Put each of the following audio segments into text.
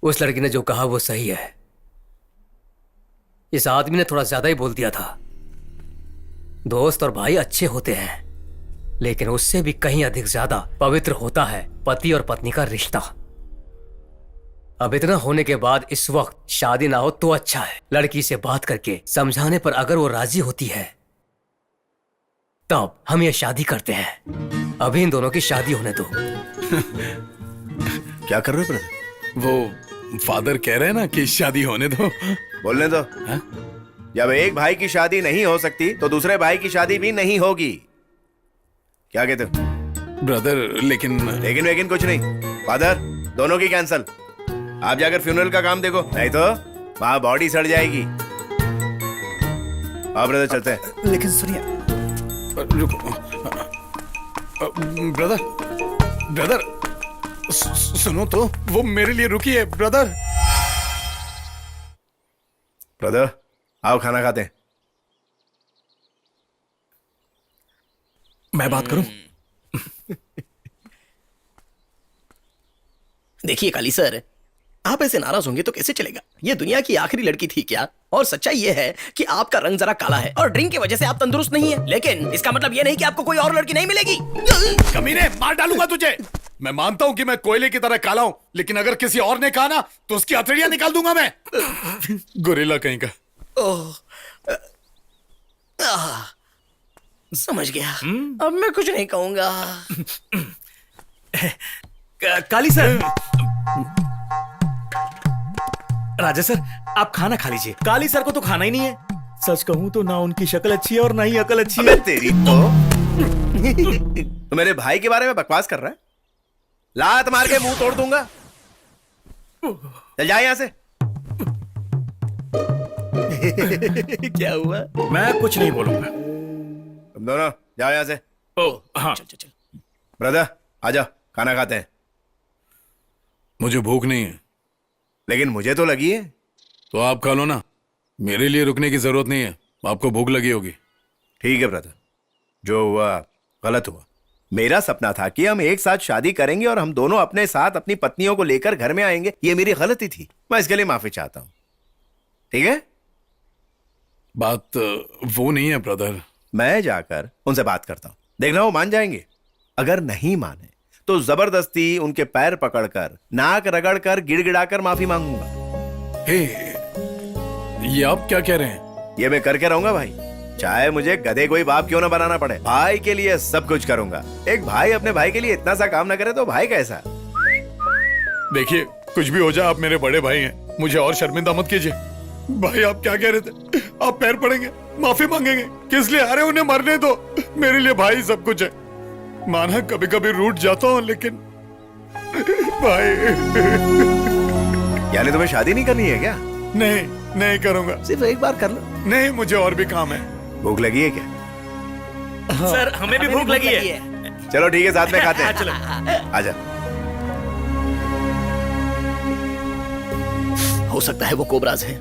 उस लड़की ने जो कहा वो सही है। इस आदमी ने थोड़ा ज्यादा ही बोल दिया था। दोस्त और भाई अच्छे होते हैं, लेकिन उससे भी कहीं अधिक ज्यादा पवित्र होता है पति और पत्नी का रिश्ता। अब इतना होने के बाद इस वक्त शादी ना हो तो अच्छा है। लड़की से बात करके समझाने पर अगर वो राजी होती है तब हम ये शादी करते हैं। अभी इन दोनों की शादी होने दो। क्या कर रहे हो ब्रदर? वो फादर कह रहे हैं ना कि शादी होने दो। बोलने दो। जब एक भाई की शादी नहीं हो सकती तो दूसरे भाई की शादी भी नहीं होगी। क्या कहते हो ब्रदर? लेकिन कुछ नहीं। फादर, दोनों की कैंसल। आप जाकर फ्यूनरल का काम देखो, नहीं तो वहां बॉडी सड़ जाएगी। हाँ ब्रदर, चलते हैं। लेकिन सुनिए। रुको ब्रदर, ब्रदर सुनो तो, वो मेरे लिए रुकी है ब्रदर। ब्रदर आओ खाना खाते हैं। मैं बात करूं? देखिए काली सर, आप ऐसे नाराज होंगे तो कैसे चलेगा? ये दुनिया की आखिरी लड़की थी क्या? और सच्चाई ये है कि आपका रंग जरा काला है और ड्रिंक की वजह से आप तंदुरुस्त नहीं है, लेकिन इसका मतलब ये नहीं कि आपको कोई और लड़की नहीं मिलेगी। कमीने, मार डालूंगा तुझे। मैं मानता हूं कि मैं कोयले की तरह काला हूं, लेकिन अगर किसी और ने कहा ना तो उसकी हथेलियां निकाल दूंगा मैं। गोरिल्ला कहीं का। समझ गया। अब मैं कुछ नहीं कहूंगा। काली सर, राजा सर, आप खाना खा लीजिए। काली सर को तो खाना ही नहीं है। सच कहूं तो ना उनकी शक्ल अच्छी है और ना ही अकल अच्छी है। तेरी तो मेरे भाई के बारे में बकवास कर रहा है? लात मार के मुंह तोड़ दूंगा। चल जा यहां से। क्या हुआ? मैं कुछ नहीं बोलूंगा। तुम दोनों जाओ यहां से। हाँ। चल। ब्रदर आजा, खाना खाते हैं। मुझे भूख नहीं है। लेकिन मुझे तो लगी है। तो आप खा लो ना, मेरे लिए रुकने की जरूरत नहीं है। आपको भूख लगी होगी। ठीक है ब्रदर, जो हुआ गलत हुआ। मेरा सपना था कि हम एक साथ शादी करेंगे और हम दोनों अपने साथ अपनी पत्नियों को लेकर घर में आएंगे। ये मेरी गलती थी, मैं इसके लिए माफी चाहता हूं। ठीक है? बात वो नहीं है ब्रदर। मैं जाकर उनसे बात करता हूं, देखना वो मान जाएंगे। अगर नहीं माने तो जबरदस्ती उनके पैर पकड़कर, नाक रगड़कर, गिड़गिड़ाकर माफी मांगूंगा। हे, ये आप क्या कह रहे हैं? ये मैं करके रहूंगा भाई, चाहे मुझे गधे कोई बाप क्यों ना बनाना पड़े। भाई के लिए सब कुछ करूंगा। एक भाई अपने भाई के लिए इतना सा काम ना करे तो भाई कैसा? देखिए, कुछ भी हो जाए, आप मेरे बड़े भाई हैं, मुझे और शर्मिंदा मत कीजिए। भाई आप क्या कह रहे थे? आप पैर पड़ेंगे, माफी मांगेंगे? किस लिए? अरे उन्हें मरने दो। मेरे लिए भाई सब कुछ है। माना कभी कभी रूठ जाता हूं, लेकिन भाई। यानी तुम्हें शादी नहीं करनी है क्या? नहीं करूंगा। सिर्फ एक बार कर लो। नहीं, मुझे और भी काम है। भूख लगी है क्या? हाँ। सर, हमें भी भूख लगी है। चलो ठीक है, साथ में खाते हैं। चलो। आजा। हो सकता है वो कोबराज है,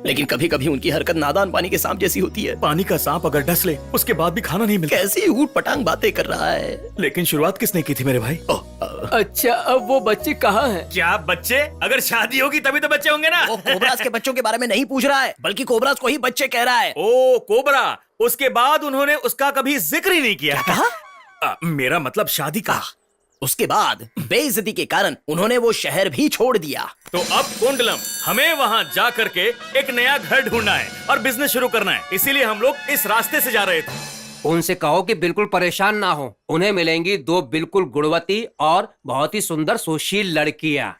लेकिन कभी कभी उनकी हरकत नादान पानी के सांप जैसी होती है। पानी का सांप अगर डस ले उसके बाद भी खाना नहीं मिलता। कैसी ऊट पटांग बातें कर रहा है। लेकिन शुरुआत किसने की थी मेरे भाई? अच्छा, अब वो बच्चे कहाँ हैं? क्या बच्चे? अगर शादी होगी तभी तो बच्चे होंगे ना। वो कोबराज के बच्चों के बारे में नहीं पूछ रहा है, बल्कि कोबराज को ही बच्चे कह रहा है। ओ कोबरा, उसके बाद उन्होंने उसका कभी जिक्र ही नहीं किया। कहा? मेरा मतलब शादी का। उसके बाद बेइज्जती के कारण उन्होंने वो शहर भी छोड़ दिया। तो अब कुंडलम, हमें वहाँ जा करके एक नया घर ढूंढना है और बिजनेस शुरू करना है। इसीलिए हम लोग इस रास्ते से जा रहे थे। उनसे कहो कि बिल्कुल परेशान ना हो, उन्हें मिलेंगी दो बिल्कुल गुणवती और बहुत ही सुंदर सुशील लड़कियां।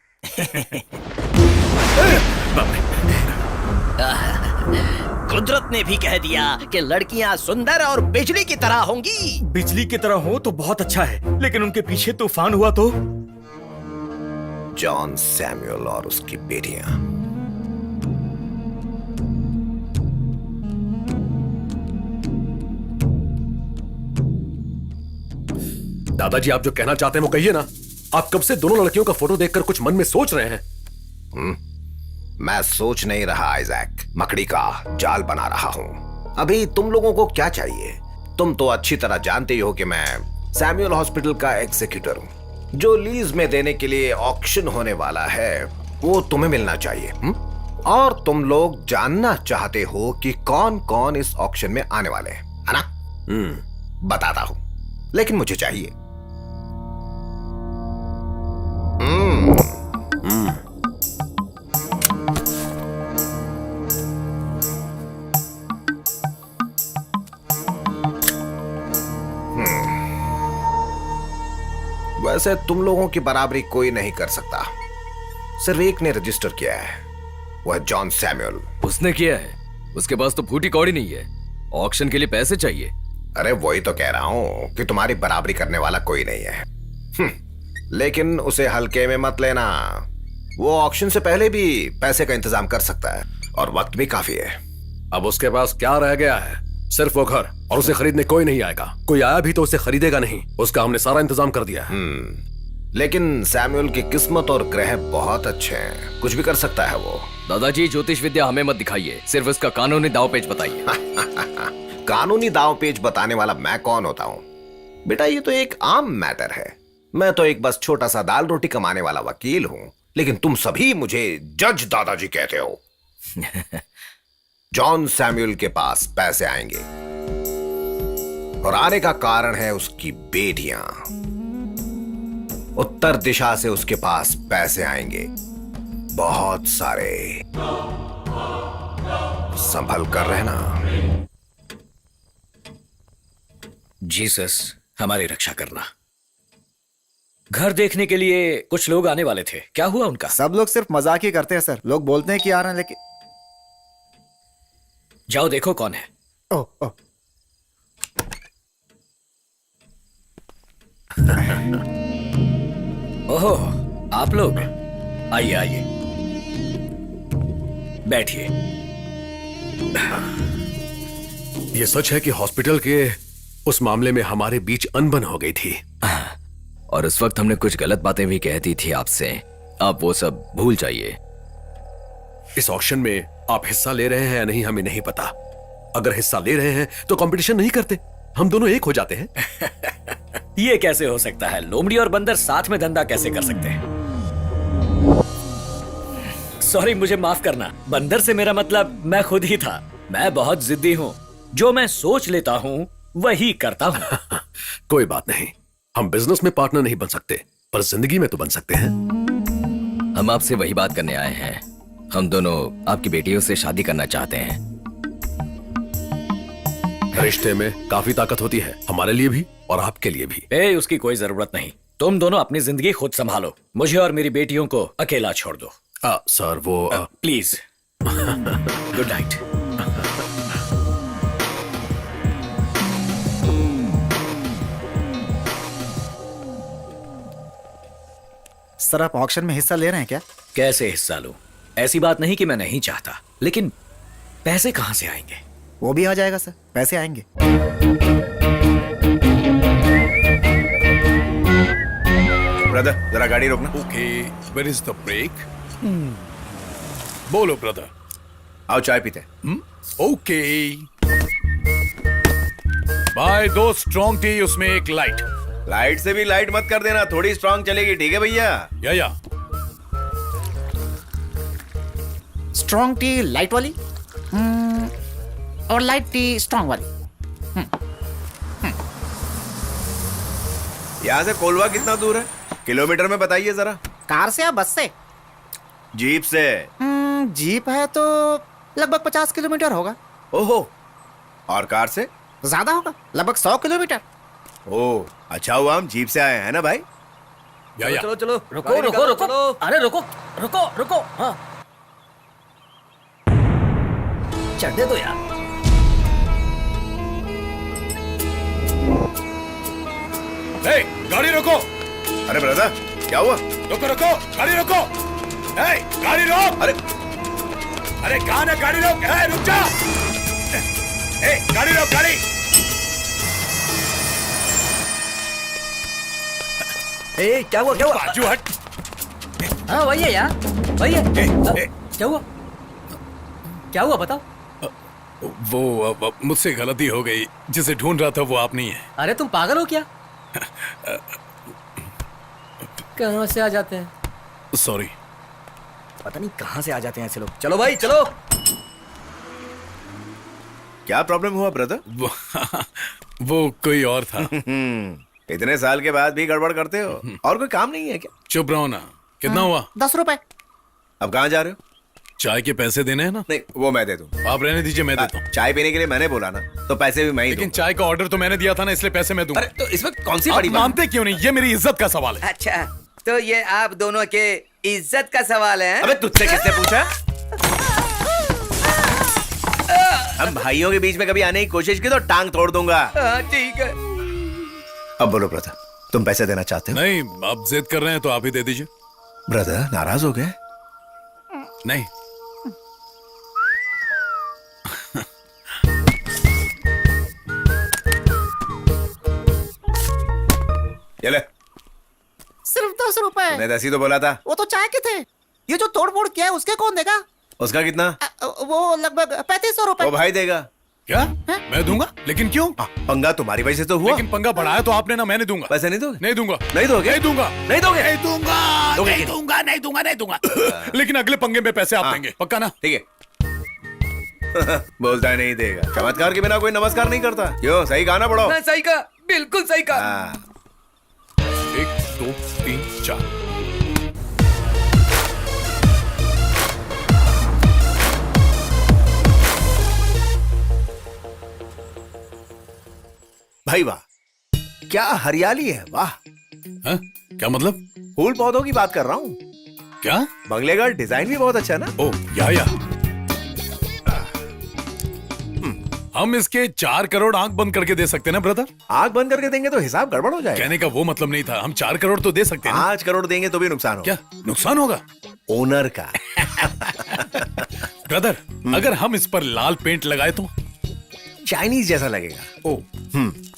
कुदरत ने भी कह दिया कि लड़कियां सुंदर और बिजली की तरह होंगी। बिजली की तरह हो तो बहुत अच्छा है, लेकिन उनके पीछे तूफान हुआ तो? जॉन सैमुअल और उसकी बेटियां। दादाजी, आप जो कहना चाहते हैं वो कहिए ना। आप कब से दोनों लड़कियों का फोटो देखकर कुछ मन में सोच रहे हैं? मैं सोच नहीं रहा आइजैक, मकड़ी का जाल बना रहा हूं। अभी तुम लोगों को क्या चाहिए? तुम तो अच्छी तरह जानते ही हो कि मैं सैमुअल हॉस्पिटल का एग्जीक्यूटिव हूं, जो लीज में देने के लिए ऑक्शन होने वाला है वो तुम्हें मिलना चाहिए। और तुम लोग जानना चाहते हो कि कौन कौन इस ऑक्शन में आने वाले हैं, है ना? बताता हूं, लेकिन मुझे चाहिए। वैसे तुम लोगों की बराबरी कोई नहीं कर सकता। सिर्फ एक ने रजिस्टर किया है, वह जॉन सैमुअल। उसने किया है? उसके पास तो फूटी कौड़ी नहीं है। ऑक्शन के लिए पैसे चाहिए। अरे वही तो कह रहा हूं कि तुम्हारी बराबरी करने वाला कोई नहीं है। लेकिन उसे हल्के में मत लेना। वो ऑक्शन से पहले भी पैसे का इंतजाम कर सकता है और वक्त भी काफी है। अब उसके पास क्या रह गया है? सिर्फ वो घर, और उसे खरीदने कोई नहीं आएगा। कोई आया भी तो उसे खरीदेगा नहीं। उसका हमने सारा इंतजाम कर दिया है। लेकिन सैमुअल की किस्मत और ग्रह बहुत अच्छे हैं, कुछ भी कर सकता है वो। दादाजी, ज्योतिष विद्या हमें मत दिखाइए, सिर्फ इसका कानूनी दाव पेच बताइए। कानूनी दाव पेच बताने वाला मैं कौन होता हूँ बेटा? ये तो एक आम मैटर है। मैं तो एक बस छोटा सा दाल रोटी कमाने वाला वकील हूँ, लेकिन तुम सभी मुझे जज दादाजी कहते हो। जॉन सैमुअल के पास पैसे आएंगे, और आने का कारण है उसकी बेटियां। उत्तर दिशा से उसके पास पैसे आएंगे, बहुत सारे। संभल कर रहना। जीसस, हमारी रक्षा करना। घर देखने के लिए कुछ लोग आने वाले थे, क्या हुआ उनका? सब लोग सिर्फ मजाक ही करते हैं सर। लोग बोलते हैं कि आ रहे हैं, लेकिन जाओ देखो कौन है। ओह ओह, ओहो, आप लोग आइए आइए, बैठिए। ये सच है कि हॉस्पिटल के उस मामले में हमारे बीच अनबन हो गई थी, और उस वक्त हमने कुछ गलत बातें भी कह दी थी आपसे। आप वो सब भूल जाइए। इस ऑक्शन में आप हिस्सा ले रहे हैं या नहीं हमें नहीं पता। अगर हिस्सा ले रहे हैं तो कंपटीशन नहीं करते, हम दोनों एक हो जाते हैं। ये कैसे हो सकता है? लोमड़ी और बंदर साथ में धंधा कैसे कर सकते हैं? सॉरी, मुझे माफ करना। बंदर से मेरा मतलब मैं खुद ही था। मैं बहुत जिद्दी हूँ, जो मैं सोच लेता हूँ वही करता हूँ। कोई बात नहीं, हम बिजनेस में पार्टनर नहीं बन सकते, पर जिंदगी में तो बन सकते हैं। हम आपसे वही बात करने आए हैं। हम दोनों आपकी बेटियों से शादी करना चाहते हैं। रिश्ते में काफी ताकत होती है, हमारे लिए भी और आपके लिए भी। उसकी कोई जरूरत नहीं। तुम दोनों अपनी जिंदगी खुद संभालो। मुझे और मेरी बेटियों को अकेला छोड़ दो। सर वो प्लीज। Good night. सर आप ऑक्शन में हिस्सा ले रहे हैं क्या? कैसे हिस्सा लूं? ऐसी बात नहीं कि मैं नहीं चाहता, लेकिन पैसे कहां से आएंगे? वो भी आ जाएगा सर, पैसे आएंगे। ब्रदर जरा गाड़ी रोकना। Okay, where is the break? बोलो ब्रदर। आओ चाय पीते हैं। ओके। भाई, 2 स्ट्रॉन्ग टी, उसमें 1 लाइट। लाइट से भी लाइट मत कर देना, थोड़ी स्ट्रांग चलेगी, ठीक है भैया? या स्ट्रॉन्ग टी लाइट वाली, और लाइट टी स्ट्रॉन्ग वाली। यहाँ से कोलवा कितना दूर है? किलोमीटर में बताइए जरा। कार से या बस से? जीप से। जीप है तो लगभग 50 किलोमीटर होगा। ओहो, और कार से? ज्यादा होगा, लगभग 100 किलोमीटर। ओह, अच्छा हुआ हम जीप से आए हैं ना भाई। या चलो चलो, रुको रुको रुको, अरे रुको रुको रुको। हाँ, चढ़ने दो यार। ए, गाड़ी रोको। अरे ब्रदर क्या हुआ? रोको रोको, गाड़ी रोको। ए, गाड़ी रोक। अरे कहाँ है? गाड़ी रोक। ए, रुक जा। ए, गाड़ी रोक, गाड़ी। क्या हुआ क्या हुआ? बाजू हट। हाँ वही है यार, वही है। ए, क्या हुआ बताओ। वो मुझसे गलती हो गई, जिसे ढूंढ रहा था वो आप नहीं है। अरे तुम पागल हो क्या? कहाँ से आ जाते हैं? सॉरी। पता नहीं कहाँ से आ जाते हैं ऐसे लोग। चलो भाई चलो। क्या प्रॉब्लम हुआ ब्रदर? वो कोई और था। इतने साल के बाद भी गड़बड़ करते हो? और कोई काम नहीं है क्या? चुप रहो ना। कितना हुआ? 10 रुपए। अब कहाँ जा रहे हो? चाय के पैसे देने हैं ना? नहीं, वो मैं दे दूं। आप रहने दीजिए, मैं देता हूँ। चाय पीने के लिए मैंने बोला ना, तो पैसे भी मैं ही लेकिन दूंगा। चाय का ऑर्डर तो मैंने दिया था ना, इसलिए पैसे मैं दूंगा। अरे तो इसमें कौन सी आप बड़ी बात? मानते क्यों नहीं? ये मेरी इज्जत का सवाल है। अच्छा, तो ये आप दोनों के इज्जत का सवाल है? अबे तुझसे किसने पूछा? हम भाइयों के बीच में कभी आने की कोशिश की तो टांग तोड़ दूंगा। हाँ, ठीक है। अब बोलो ब्रदर, तुम पैसे देना चाहते हो? नहीं, आप जिद कर रहे हैं तो आप ही दे दीजिए। ब्रदर नाराज हो गए? नहीं। ये ले, सिर्फ 10 रुपए। मैंने 10 ही तो बोला था। वो तो चाय के थे। ये जो तोड़ फोड़ किया है उसके कौन देगा? उसका कितना? वो लगभग 3500 रुपए। वो भाई देगा। क्या? मैं दूंगा? लेकिन क्यों? पंगा तुम्हारी वजह से तो हुआ। लेकिन पंगा बढ़ाया तो आपने ना, मैंने दूंगा। पैसे नहीं दोगे? नहीं दूंगा। नहीं दोगे? नहीं दूंगा। नहीं दोगे? नहीं दूंगा। दोगे नहीं कि नहीं? दूंगा, नहीं दूंगा, नहीं दूंगा। लेकिन अगले पंगे में पैसे आप हाँ। देंगे, पक्का ना? ठीक है। बोलता है नहीं देगा। चमत्कार के बिना कोई नमस्कार नहीं करता। क्यों? सही कहा ना बड़ो? हाँ, सही कहा, बिल्कुल सही कहा। हाँ। 1 2 3 4। भाई वाह, क्या हरियाली है, वाह। हाँ? क्या मतलब? फूल पौधों की बात कर रहा हूँ। क्या? बंगले का डिजाइन भी बहुत अच्छा है ना? ओ या हम इसके 4 करोड़ आंख बंद करके दे सकते हैं ना ब्रदर? आग बंद करके देंगे तो हिसाब गड़बड़ हो जाएगा। कहने का वो मतलब नहीं था। हम 4 करोड़ तो दे सकते हैं ना? 5 करोड़ देंगे तो भी नुकसान होगा। क्या नुकसान होगा? ओनर का। ब्रदर, अगर हम इस पर लाल पेंट लगाए तो? चाइनीज जैसा लगेगा। ओ,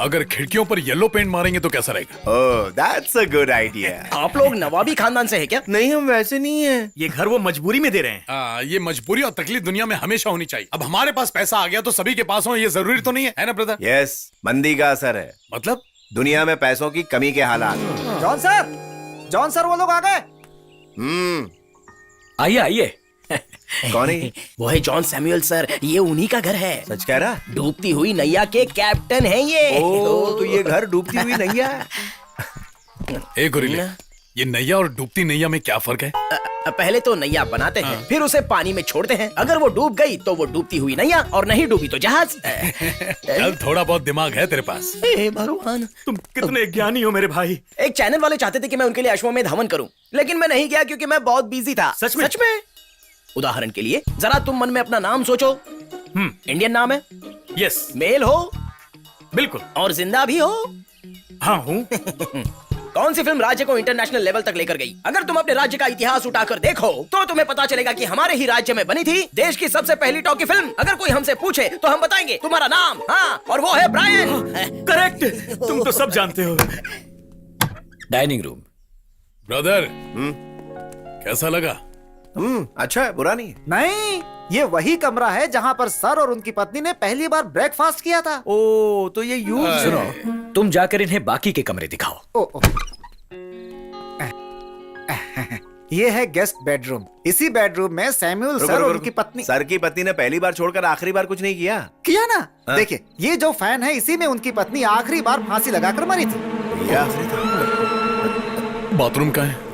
अगर खिड़कियों पर येलो पेंट मारेंगे तो कैसा रहेगा? ओह, दैट्स अ गुड आइडिया। आप लोग नवाबी खानदान से है क्या? नहीं, हम वैसे नहीं है। ये घर वो मजबूरी में दे रहे हैं। ये मजबूरी और तकलीफ दुनिया में हमेशा होनी चाहिए। अब हमारे पास पैसा आ गया तो सभी के पास हो, ये जरूरी तो नहीं है ना ब्रदर? यस, मंदी का असर है। मतलब? दुनिया में पैसों की कमी के हालात। जॉन सर वो लोग आ गए। आइए आइए। कौन है? वो है जॉन सैमुअल सर, ये उन्हीं का घर है। सच कह रहा? डूबती हुई नैया के कैप्टन हैं ये। तो ये घर डूबती हुई नैया है। एक गोरिल्ले, ये नैया और डूबती नैया में क्या फर्क है? पहले तो नैया बनाते हैं, फिर उसे पानी में छोड़ते हैं। अगर वो डूब गई तो वो डूबती हुई नैया, और नहीं डूबी तो जहाज। चल, थोड़ा बहुत दिमाग है तेरे पास। हे भगवान, तुम कितने ज्ञानी हो मेरे भाई। एक चैनल वाले चाहते थे कि मैं उनके लिए अश्वमेध हवन करूं, लेकिन मैं नहीं गया क्योंकि मैं बहुत बिजी था। सच में? सच में। उदाहरण के लिए जरा तुम मन में अपना नाम सोचो। इंडियन नाम है, यस, मेल हो बिल्कुल। और जिंदा भी हो। हाँ हूँ। कौन सी फिल्म राज्य को इंटरनेशनल लेवल तक लेकर गई? अगर तुम अपने राज्य का इतिहास उठाकर देखो तो तुम्हें पता चलेगा कि हमारे ही राज्य में बनी थी देश की सबसे पहली टॉकी फिल्म। अगर कोई हमसे पूछे तो हम बताएंगे तुम्हारा नाम, हाँ, और वो है ब्रायन। करेक्ट, तुम तो सब जानते हो। Dining room. ब्रदर, कैसा लगा? अच्छा है, बुरा नहीं है। नहीं, ये वही कमरा है जहाँ पर सर और उनकी पत्नी ने पहली बार ब्रेकफास्ट किया था। ओ, तो ये यूज। सुनो, तुम जाकर इन्हें बाकी के कमरे दिखाओ। ओ। ये है गेस्ट बेडरूम। इसी बेडरूम में सैमुअल सर और उनकी पत्नी। सर की पत्नी ने पहली बार छोड़कर आखिरी बार कुछ नहीं किया। किया ना? देखिए, ये जो फैन है इसी में उनकी पत्नी आखिरी बार फांसी लगाकर मरी थी। ये आखिरी था। बाथरूम का है?